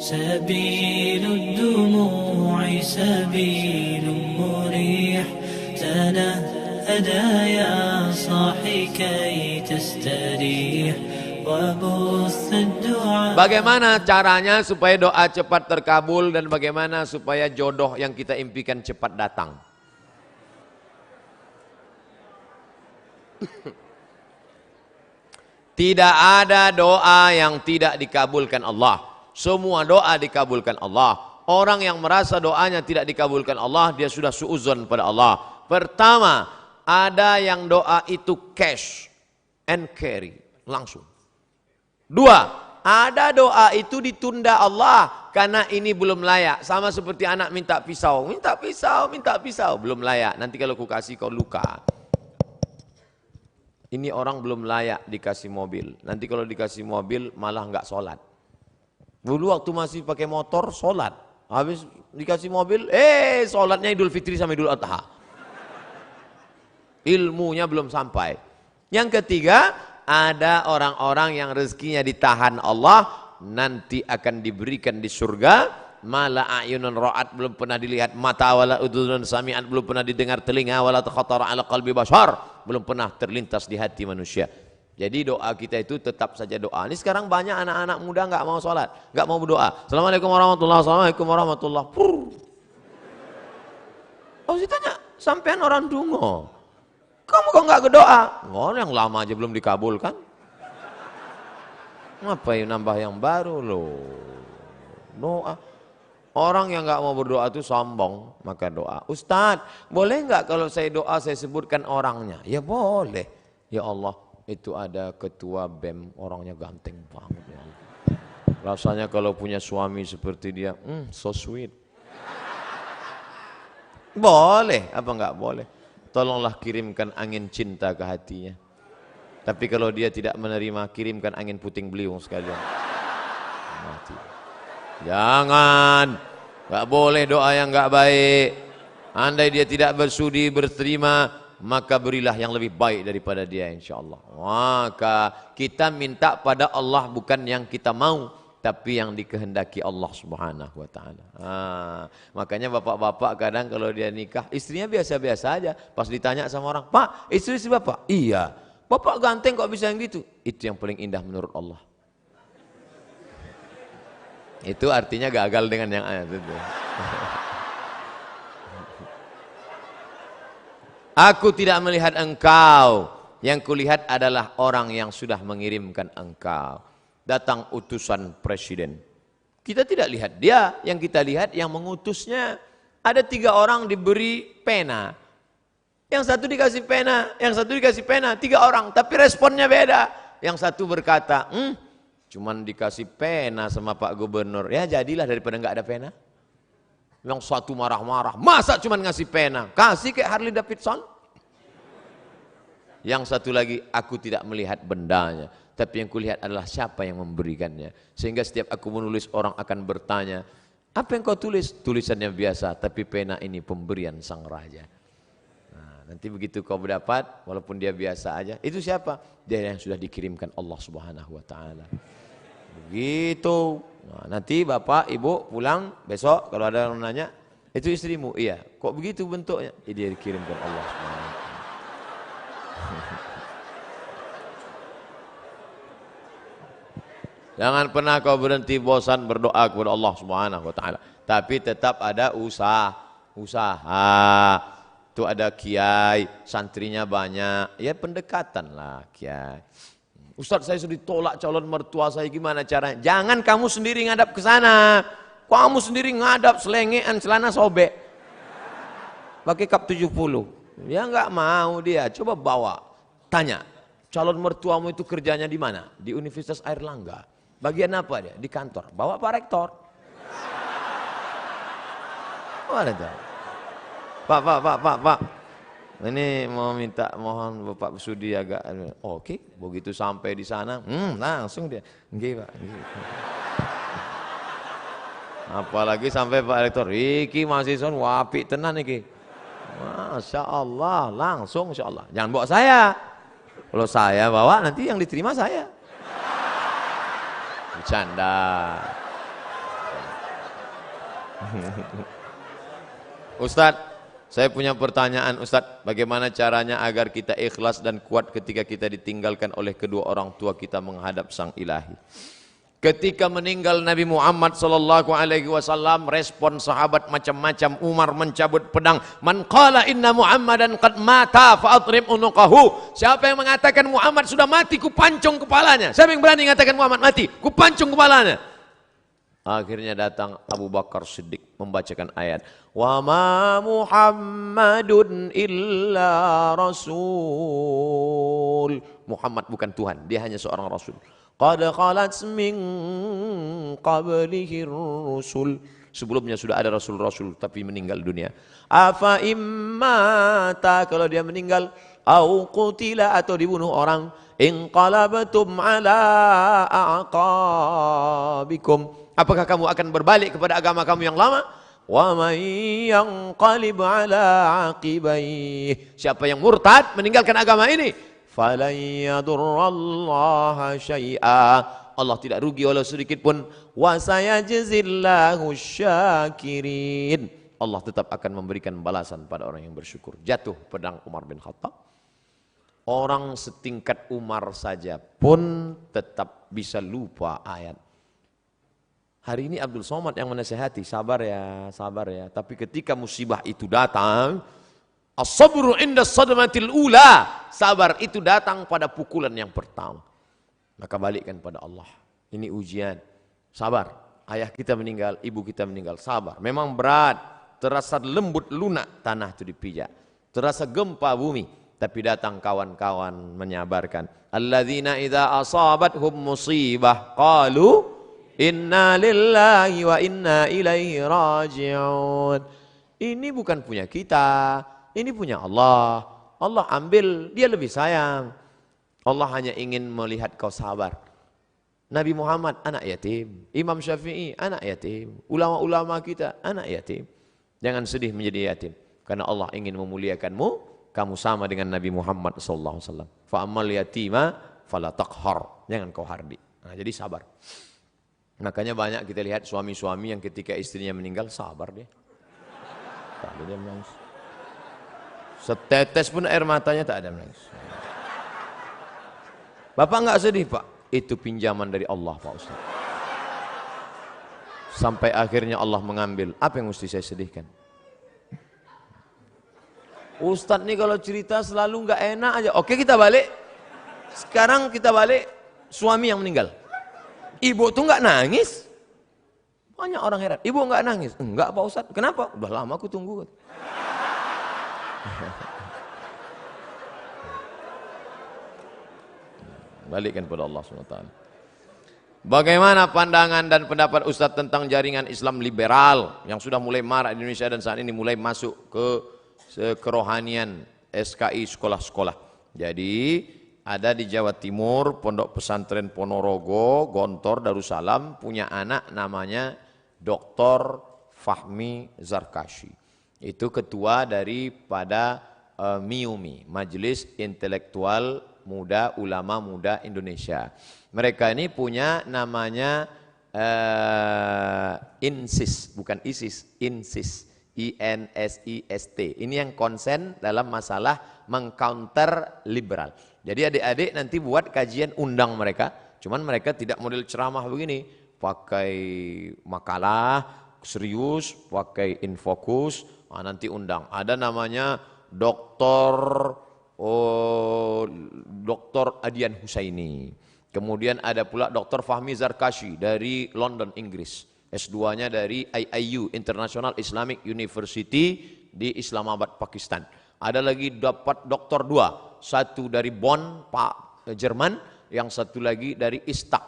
سبيل الدموع سبيل مريح تنهدى يا صاحي كي تستريح وبث الدعاء. Bagaimana caranya supaya doa cepat terkabul dan bagaimana supaya jodoh yang kita impikan cepat datang? Tidak ada doa yang tidak dikabulkan Allah. Semua doa dikabulkan Allah. Orang yang merasa doanya tidak dikabulkan Allah, dia sudah suudzon pada Allah. Pertama, ada yang doa itu cash and carry, langsung. Dua, ada doa itu ditunda Allah karena ini belum layak. Sama seperti anak minta pisau, minta pisau, minta pisau, belum layak. Nanti kalau ku kasih kau luka. Ini orang belum layak dikasih mobil. Nanti kalau dikasih mobil malah nggak sholat. Dulu waktu masih pakai motor sholat, habis dikasih mobil, sholatnya Idul Fitri sama Idul Adha. Ilmunya belum sampai. Yang ketiga, ada orang-orang yang rezekinya ditahan Allah, nanti akan diberikan di surga. Mala a'yunun ra'at, belum pernah dilihat mata, wala udhunun sami'at, belum pernah didengar telinga, wala takhatara ala qalbi bashar, belum pernah terlintas di hati manusia. Jadi doa kita itu tetap saja doa. Ini sekarang banyak anak-anak muda nggak mau sholat, nggak mau berdoa. Assalamualaikum warahmatullahi wabarakatuh. Assalamualaikum warahmatullahi wabarakatuh. Oh, saya tanya, sampean orang dungo, kamu kok nggak berdoa? Oh, yang lama aja belum dikabulkan. Ngapain nambah yang baru loh? Doa. Orang yang nggak mau berdoa itu sombong, maka doa. Ustadz, boleh nggak kalau saya doa saya sebutkan orangnya? Ya boleh. Ya Allah, itu ada ketua BEM, orangnya ganteng banget ya. Rasanya kalau punya suami seperti dia, so sweet. Boleh, apa enggak boleh? Tolonglah kirimkan angin cinta ke hatinya. Tapi kalau dia tidak menerima, kirimkan angin puting beliung sekalian. Mati. Jangan, enggak boleh doa yang enggak baik. Andai dia tidak bersudi berterima, maka berilah yang lebih baik daripada dia insyaallah. Maka kita minta pada Allah bukan yang kita mau, tapi yang dikehendaki Allah Subhanahu wa taala. Makanya bapak-bapak kadang kalau dia nikah, istrinya biasa-biasa aja. Pas ditanya sama orang, "Pak, istri bapak?" "Iya." "Bapak ganteng kok bisa yang gitu?" Itu yang paling indah menurut Allah. Itu artinya gagal dengan yang ayat itu. Aku tidak melihat engkau, yang kulihat adalah orang yang sudah mengirimkan engkau. Datang utusan presiden, kita tidak lihat dia, yang kita lihat yang mengutusnya. Ada 3 orang diberi pena, yang satu dikasih pena, yang satu dikasih pena, 3 orang, tapi responnya beda. Yang satu berkata, cuman dikasih pena sama Pak Gubernur, ya jadilah daripada nggak ada pena. Yang satu marah-marah, masa cuma ngasih pena, kasih kayak Harley Davidson. Yang satu lagi, aku tidak melihat bendanya, tapi yang kulihat adalah siapa yang memberikannya. Sehingga setiap aku menulis, orang akan bertanya, apa yang kau tulis? Tulisannya biasa, tapi pena ini pemberian sang raja. Nah, nanti begitu kau berdapat, walaupun dia biasa aja, itu siapa? Dia yang sudah dikirimkan Allah Subhanahu wa taala. Begitu. Nah, nanti bapak, ibu pulang besok kalau ada yang nanya, itu istrimu? Iya. Kok begitu bentuknya? Dia dikirimkan Allah SWT. Jangan pernah kau berhenti bosan berdoa kepada Allah Subhanahu wa taala. Tapi tetap ada usaha. Itu ada kiai, santrinya banyak. Ya pendekatan lah kiai. Ustadz, saya sudah ditolak calon mertua saya, gimana caranya? Jangan kamu sendiri ngadap ke sana. Kamu sendiri ngadap selengean celana sobek. Pakai kap 70. Dia nggak mau dia. Coba bawa. Tanya, calon mertuamu itu kerjanya di mana? Di Universitas Airlangga. Bagian apa dia? Di kantor. Bawa Pak Rektor. Pak. Ini mau minta, mohon Bapak Sudi agak, oke, begitu sampai di sana, langsung dia, nggih Pak. Apalagi sampai Pak Rektor, iki mahasiswa wapi tenan iki. Masya Allah, langsung Insya Allah. Jangan bawa saya. Kalau saya bawa nanti yang diterima saya. Bercanda. Ustadz, saya punya pertanyaan Ustadz, bagaimana caranya agar kita ikhlas dan kuat ketika kita ditinggalkan oleh kedua orang tua kita menghadap Sang Ilahi? Ketika meninggal Nabi Muhammad sallallahu alaihi wasallam, respon sahabat macam-macam. Umar mencabut pedang. Man qala inna Muhammadan qad mata fa atrib unuqahu. Siapa yang mengatakan Muhammad sudah mati, ku pancung kepalanya. Siapa yang berani mengatakan Muhammad mati? Ku pancung kepalanya. Akhirnya datang Abu Bakar Siddiq membacakan ayat, wa ma Muhammadun illa rasul. Muhammad bukan Tuhan, dia hanya seorang rasul. Qad khalat min qablihi rusul. Sebelumnya sudah ada rasul-rasul tapi meninggal dunia. Afa immata, kalau dia meninggal, au qutila, atau dibunuh orang, inqalabtum ala aqabikum, apakah kamu akan berbalik kepada agama kamu yang lama? Wa may yanqalib ala aqibaihi, siapa yang murtad meninggalkan agama ini, falan yadurrallaha syai'a, Allah tidak rugi walau sedikit pun. Wa sayajzillahu syakirin, Allah tetap akan memberikan balasan pada orang yang bersyukur. Jatuh pedang Umar bin Khattab. Orang setingkat Umar saja pun tetap bisa lupa ayat. Hari ini Abdul Somad yang menasihati, sabar ya, sabar ya. Tapi ketika musibah itu datang, as-sabru inda sadmatil ula, sabar itu datang pada pukulan yang pertama. Maka balikkan pada Allah. Ini ujian. Sabar. Ayah kita meninggal, ibu kita meninggal. Sabar. Memang berat. Terasa lembut lunak tanah itu dipijak. Terasa gempa bumi. Tapi datang kawan-kawan menyabarkan. Alladzina idza asabathum musibah qalu inna lillahi wa inna ilaihi raji'un. Ini bukan punya kita. Ini punya Allah. Allah ambil, dia lebih sayang. Allah hanya ingin melihat kau sabar. Nabi Muhammad anak yatim, Imam Syafi'i anak yatim, ulama-ulama kita anak yatim. Jangan sedih menjadi yatim, karena Allah ingin memuliakanmu. Kamu sama dengan Nabi Muhammad sallallahu alaihi wasallam. Fa ammal yatima fala taqhar, jangan kau hardi. Nah, jadi sabar. Makanya banyak kita lihat suami-suami yang ketika istrinya meninggal sabar dia. Tak ada dia menangis. Setetes pun air matanya tak ada menangis. Bapak enggak sedih Pak? Itu pinjaman dari Allah Pak Ustaz. Sampai akhirnya Allah mengambil. Apa yang mesti saya sedihkan? Ustaz nih kalau cerita selalu enggak enak aja. Oke kita balik. Sekarang kita balik suami yang meninggal. Ibu tuh enggak nangis. Banyak orang heran. Ibu enggak nangis. Enggak Pak Ustaz. Kenapa? Udah lama aku tunggu. Balikkan pada Allah SWT. Bagaimana pandangan dan pendapat Ustadz tentang jaringan Islam liberal yang sudah mulai marak di Indonesia dan saat ini mulai masuk ke kerohanian SKI sekolah-sekolah. Jadi ada di Jawa Timur Pondok Pesantren Ponorogo, Gontor, Darussalam punya anak namanya Dr. Fahmi Zarkashi. Itu ketua daripada MIUMI, Majelis Intelektual Muda Ulama Muda Indonesia. Mereka ini punya namanya INSIS, bukan ISIS, INSIS, INSIST. Ini yang konsen dalam masalah mengcounter liberal. Jadi adik-adik nanti buat kajian, undang mereka. Cuman mereka tidak model ceramah begini, pakai makalah serius, pakai infokus. Nah, nanti undang. Ada namanya Dr. Adian Husaini. Kemudian ada pula Dr. Fahmi Zarkashi dari London, Inggris. S2-nya dari IIU, International Islamic University di Islamabad, Pakistan. Ada lagi dapat doktor 2, satu dari Bonn, Jerman, yang satu lagi dari Istak.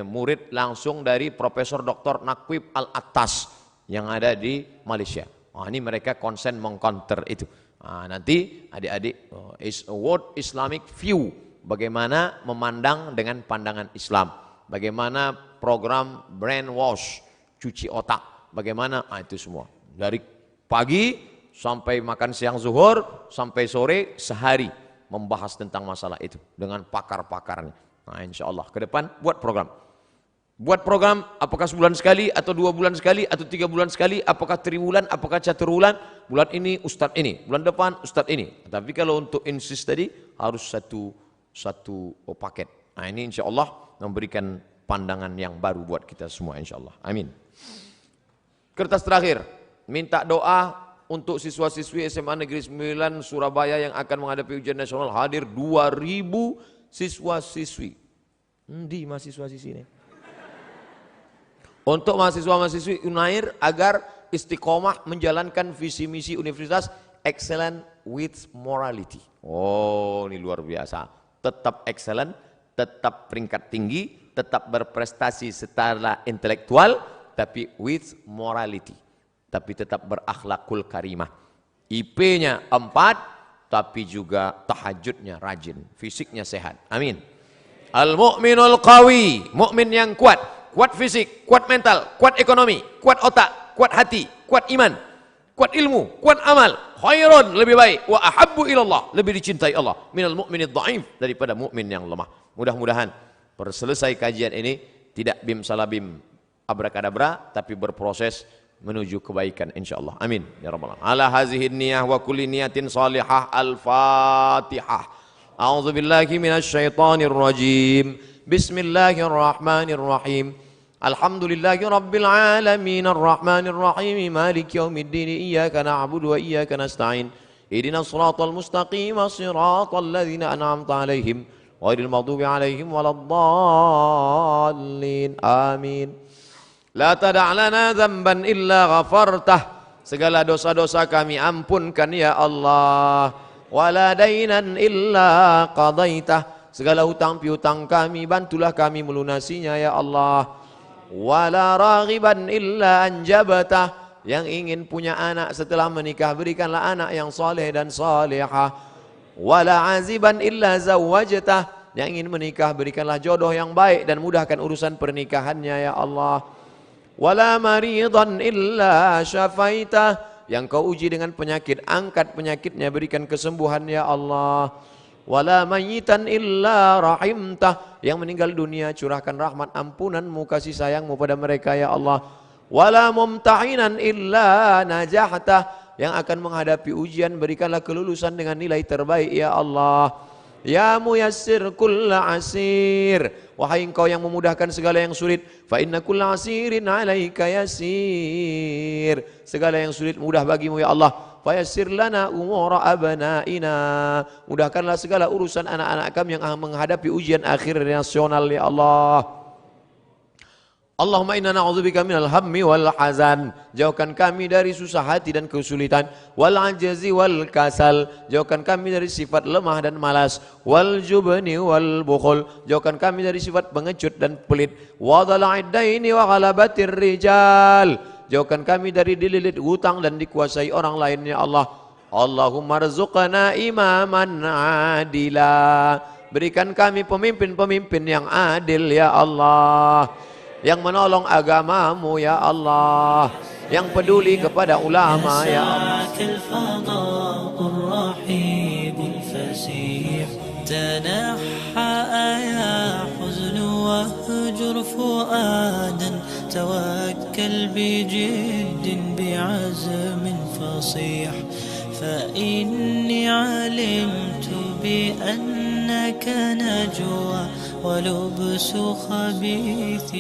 Murid langsung dari Profesor Dr. Naqib Al-Attas yang ada di Malaysia. Nah, ini mereka konsen mengcounter itu. Nah, nanti adik-adik is a world Islamic view, bagaimana memandang dengan pandangan Islam, bagaimana program brainwash, cuci otak, bagaimana itu semua dari pagi sampai makan siang zuhur sampai sore sehari membahas tentang masalah itu dengan pakar-pakarnya. Nah, insya Allah ke depan buat program. Buat program, apakah sebulan sekali, atau 2 bulan sekali, atau 3 bulan sekali, apakah triwulan, apakah caturwulan, bulan ini ustadz ini, bulan depan ustadz ini. Tapi kalau untuk insist tadi, harus satu paket. Nah ini insya Allah memberikan pandangan yang baru buat kita semua insya Allah. Amin. Kertas terakhir, minta doa untuk siswa-siswi SMA Negeri 9 Surabaya yang akan menghadapi ujian nasional, hadir 2.000 siswa-siswi. Di mahasiswa-siswi ini. Untuk mahasiswa-mahasiswi Unair agar istiqomah menjalankan visi misi universitas excellent with morality. Oh, ini luar biasa. Tetap excellent, tetap peringkat tinggi, tetap berprestasi secara intelektual, tapi with morality. Tapi tetap berakhlakul karimah. IP-nya 4, tapi juga tahajudnya rajin, fisiknya sehat. Amin. Al-mu'minul qawi, mukmin yang kuat. Kuat fisik, kuat mental, kuat ekonomi, kuat otak, kuat hati, kuat iman, kuat ilmu, kuat amal. Khairun, lebih baik. Wa ahabbu ilallah, lebih dicintai Allah. Minal mu'minid dha'if, daripada mukmin yang lemah. Mudah-mudahan selesai kajian ini tidak bim salabim abrakadabra, tapi berproses menuju kebaikan insyaallah. Amin ya rabbal alamin. Ala hazihi niyah wa kulli niyatin salihah. Al-Fatihah. A'udzu billahi minasyaitonir rajim. Bismillahirrahmanirrahim. Alhamdulillahi rabbil alamin arrahmanir rahim maliki yaumiddin iyyaka na'budu wa iyyaka nasta'in ihdinas siratal mustaqim siratal ladzina an'amta 'alaihim ghairil maghdubi 'alaihim waladdallin. Amin. La tada' lana dzamban illa ghafartah, segala dosa-dosa kami ampunkan ya Allah. Wala dainan illa qadaitah, segala hutang piutang kami bantulah kami melunasinya ya Allah. Wala raghiban illa anjabatah, yang ingin punya anak setelah menikah berikanlah anak yang saleh dan salihah. Wala aziban illa zawwajtah, yang ingin menikah berikanlah jodoh yang baik dan mudahkan urusan pernikahannya ya Allah. Wala maridan illa syafaitah, yang kau uji dengan penyakit angkat penyakitnya berikan kesembuhan ya Allah. Wala mayyitan illa rahimtah, yang meninggal dunia curahkan rahmat ampunanmu kasih sayangmu pada mereka ya Allah. Wala mumtahinan illa najahtah, yang akan menghadapi ujian berikanlah kelulusan dengan nilai terbaik ya Allah. Ya muyassir kulla asir, wahai engkau yang memudahkan segala yang sulit. Fa inna kulla asirin alaika yasir, segala yang sulit mudah bagimu ya Allah. Fayassir lana umura abnaina, mudahkanlah segala urusan anak-anak kami yang menghadapi ujian akhir nasional ya Allah. Allahumma inna na'udzubika minal hammi wal hazan, jauhkan kami dari susah hati dan kesulitan. Wal ajzi wal kasal, jauhkan kami dari sifat lemah dan malas. Wal jubni wal bukhul, jauhkan kami dari sifat pengecut dan pelit. Wa dhala'id daini wa ghalabatir rijal, jauhkan kami dari dililit hutang dan dikuasai orang lain ya Allah. Allahumma rzuqna imaman adila, berikan kami pemimpin-pemimpin yang adil ya Allah, yang menolong agamamu ya Allah, yang peduli kepada ulama ya Allah. توكل بجد بعزم فصيح فإني علمت بأنك نجوى ولبس خبيث